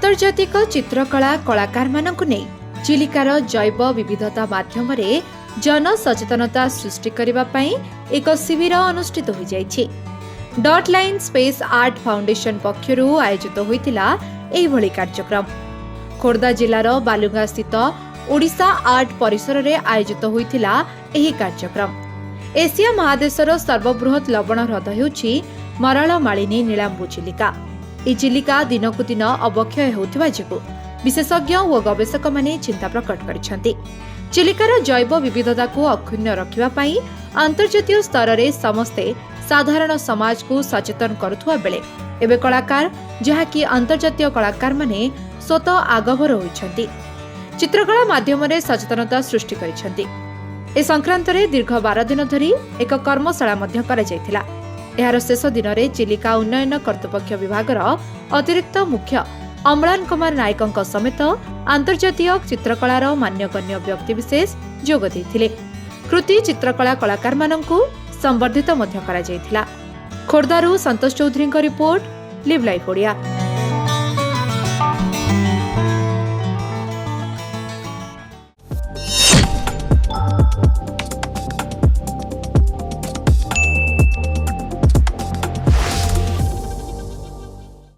आंतर्जातिक चित्रकला कलाकार मानकु नै चिलिकार जैव विविधता माध्यम जन सचेतनता सृष्टि करने पई एक शिविर अनुष्ठित हो जाइछि। Dot line space art foundation पक्षरु आयोजित होइतिला एही भली कार्यक्रम। खोर्धा जिलार बालुगां स्थित ओडिशा आर्ट परिसर रे आयोजित होइतिला एही कार्यक्रम। एशिया महादेशर सर्वबृहत लवण ह्रद हेउछि मराळमालिनी नीलांबू चिलिका। ए चिलिका दिनकु दिन अवक्षय होउथिबा जोगु विशेषज्ञ और गवेषक माने चिंता प्रकट करिसेंति। चिलिकार जैव विविधता को अक्षुण्ण रखिबा पई अंतर्जातीय स्तर रे समस्ते साधारण समाज को सचेतन करुथुवा बेले एबे कलाकार जहाँकि अंतर्जातीय कलाकार माने स्वतः आगभर होइछंती चित्रकला माध्यम रे सचेतनता सृष्टि करिसेंति। ए संक्रांत रे दीर्घ 12 दिन धरी एक कर्मशाला मध्य करा जायथिला। एहार शेष दिन रे चिलिका उन्नयन कर्तृपक्ष विभागर अतिरिक्त मुख्य अम्लान कुमार नायकଙ୍କ समेत अंतर्जातीय चित्रकलार मान्यगण्य व्यक्तिविशेष जोग देइथिले। कृति चित्रकला कलाकार मानंकु संवर्धित मध्य करा जायथिला। खोर्धारू Santosh Chaudhary report, live life Odia.